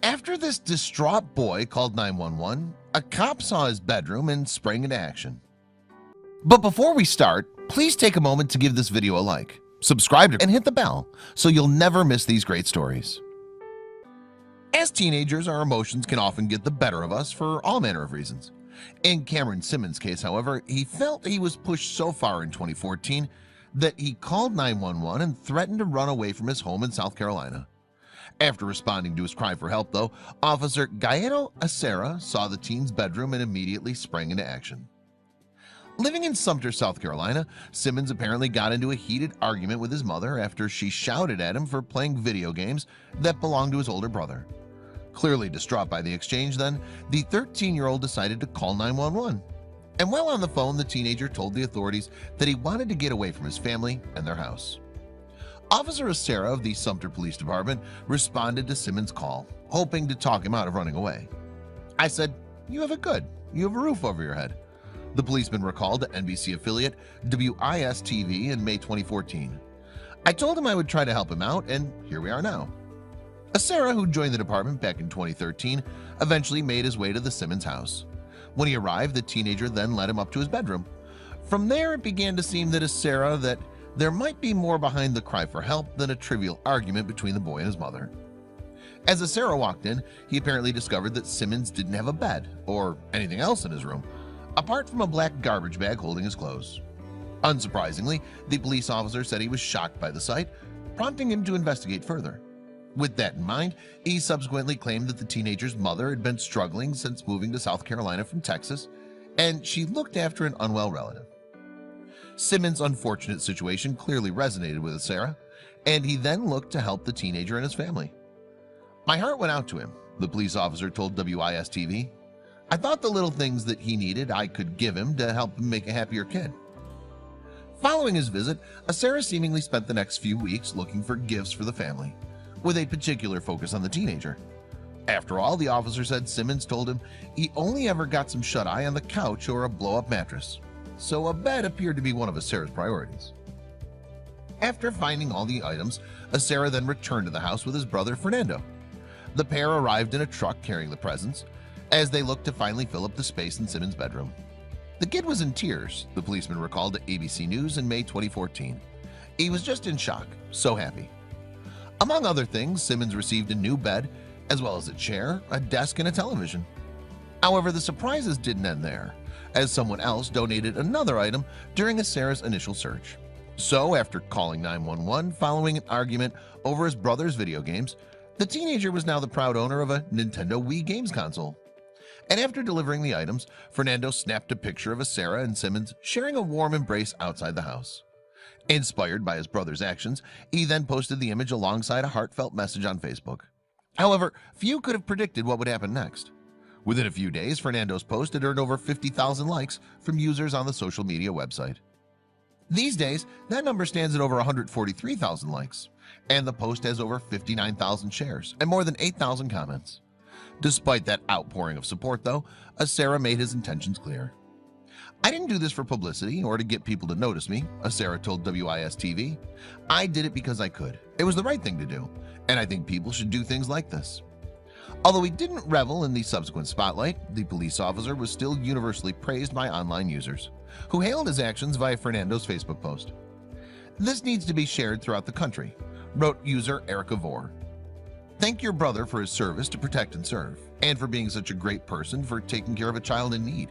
After this distraught boy called 911, a cop saw his bedroom and sprang into action. But before we start, please take a moment to give this video a like, subscribe and hit the bell so you'll never miss these great stories. As teenagers, our emotions can often get the better of us for all manner of reasons. In Cameron Simmons' case, however, he felt he was pushed so far in 2014 that he called 911 and threatened to run away from his home in South Carolina. After responding to his cry for help, though, Officer Gaetano Acerra saw the teen's bedroom and immediately sprang into action. Living in Sumter, South Carolina, Simmons apparently got into a heated argument with his mother after she shouted at him for playing video games that belonged to his older brother. Clearly distraught by the exchange, then, the 13-year-old decided to call 911. And while on the phone, the teenager told the authorities that he wanted to get away from his family and their house. Officer Acerra of the Sumter Police Department responded to Simmons' call, hoping to talk him out of running away. "I said, you have it good. You have a roof over your head," the policeman recalled to NBC affiliate WIS-TV in May 2014. "I told him I would try to help him out, and here we are now." Acerra, who joined the department back in 2013, eventually made his way to the Simmons house. When he arrived, the teenager then led him up to his bedroom. From there, it began to seem that Acerra that there might be more behind the cry for help than a trivial argument between the boy and his mother. As Acerra walked in, he apparently discovered that Simmons didn't have a bed or anything else in his room, apart from a black garbage bag holding his clothes. Unsurprisingly, the police officer said he was shocked by the sight, prompting him to investigate further. With that in mind, he subsequently claimed that the teenager's mother had been struggling since moving to South Carolina from Texas, and she looked after an unwell relative. Simmons' unfortunate situation clearly resonated with Acerra, and he then looked to help the teenager and his family. "My heart went out to him," the police officer told WIS-TV. "I thought the little things that he needed I could give him to help him make a happier kid." Following his visit, Acerra seemingly spent the next few weeks looking for gifts for the family, with a particular focus on the teenager. After all, the officer said Simmons told him he only ever got some shut-eye on the couch or a blow-up mattress, so a bed appeared to be one of Acerra's priorities. After finding all the items, Acerra then returned to the house with his brother Fernando. The pair arrived in a truck carrying the presents, as they looked to finally fill up the space in Simmons' bedroom. The kid was in tears, the policeman recalled to ABC News in May 2014. He was just in shock, so happy. Among other things, Simmons received a new bed, as well as a chair, a desk, and a television. However, the surprises didn't end there, as someone else donated another item during Acerra's initial search. So, after calling 911 following an argument over his brother's video games, the teenager was now the proud owner of a Nintendo Wii games console. And after delivering the items, Fernando snapped a picture of Acerra and Simmons sharing a warm embrace outside the house. Inspired by his brother's actions, he then posted the image alongside a heartfelt message on Facebook. However, few could have predicted what would happen next. Within a few days, Fernando's post had earned over 50,000 likes from users on the social media website. These days, that number stands at over 143,000 likes, and the post has over 59,000 shares and more than 8,000 comments. Despite that outpouring of support, though, Acerra made his intentions clear. "I didn't do this for publicity or to get people to notice me," Acerra told WIS-TV. "I did it because I could. It was the right thing to do, and I think people should do things like this." Although he didn't revel in the subsequent spotlight, the police officer was still universally praised by online users, who hailed his actions via Fernando's Facebook post. "This needs to be shared throughout the country," wrote user Erica Vore. "Thank your brother for his service to protect and serve, and for being such a great person for taking care of a child in need."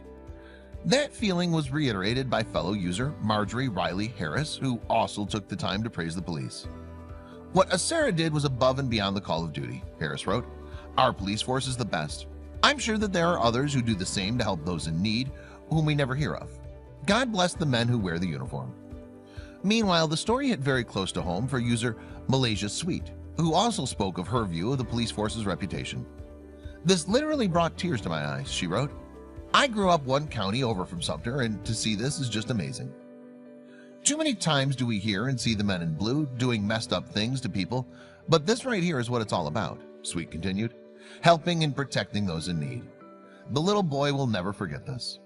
That feeling was reiterated by fellow user Marjorie Riley Harris, who also took the time to praise the police. "What Acerra did was above and beyond the call of duty," Harris wrote. "Our police force is the best. I'm sure that there are others who do the same to help those in need, whom we never hear of. God bless the men who wear the uniform." Meanwhile, the story hit very close to home for user Malaysia Sweet, who also spoke of her view of the police force's reputation. "This literally brought tears to my eyes," she wrote. "I grew up one county over from Sumter, and to see this is just amazing. Too many times do we hear and see the men in blue doing messed up things to people, but this right here is what it's all about," Sweet continued, "helping and protecting those in need. The little boy will never forget this."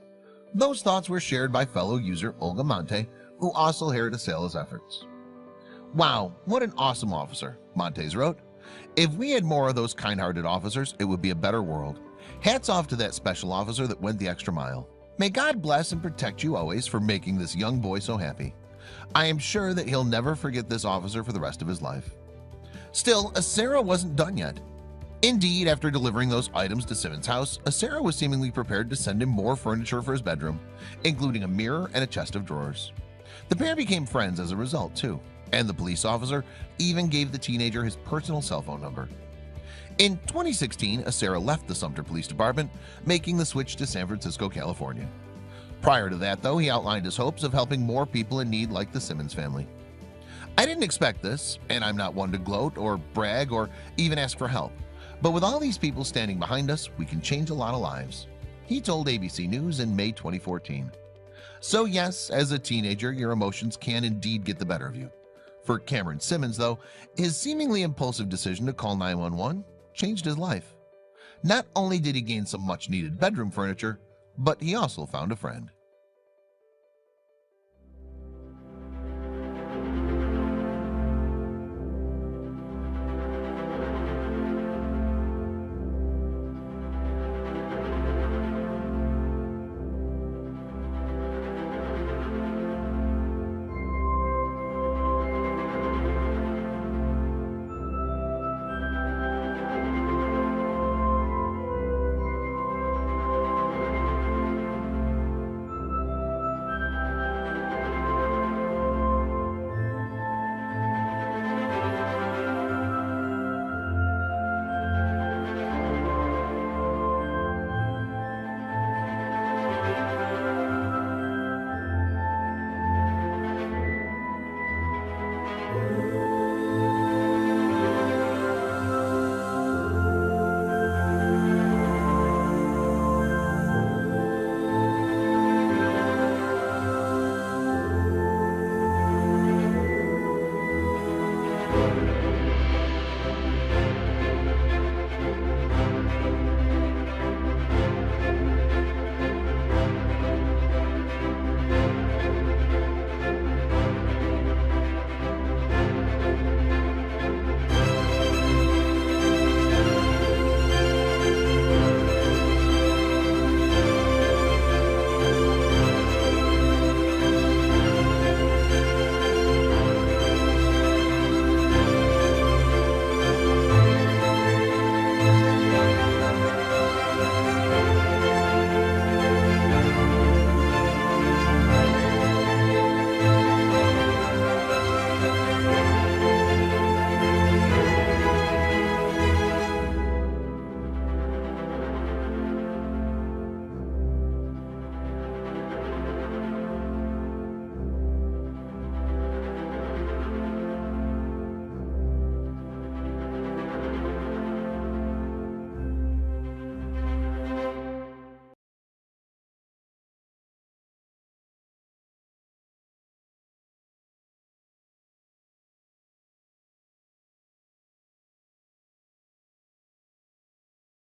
Those thoughts were shared by fellow user Olga Monte, who also hailed Acerra's efforts. "Wow, what an awesome officer," Montes wrote. If we had more of those kind-hearted officers, it would be a better world. Hats off to that special officer that went the extra mile. May God bless and protect you always for making this young boy so happy. I am sure that he'll never forget this officer for the rest of his life. Still, Acerra wasn't done yet. Indeed, after delivering those items to Simmons' house, Acerra was seemingly prepared to send him more furniture for his bedroom, including a mirror and a chest of drawers. The pair became friends as a result too, and the police officer even gave the teenager his personal cell phone number. In 2016, Acerra left the Sumter Police Department, making the switch to San Francisco, California. Prior to that, though, he outlined his hopes of helping more people in need like the Simmons family. I didn't expect this, and I'm not one to gloat or brag or even ask for help. But with all these people standing behind us, we can change a lot of lives, he told ABC News in May 2014. So yes, as a teenager, your emotions can indeed get the better of you. For Cameron Simmons, though, his seemingly impulsive decision to call 911 changed his life. Not only did he gain some much-needed bedroom furniture, but he also found a friend.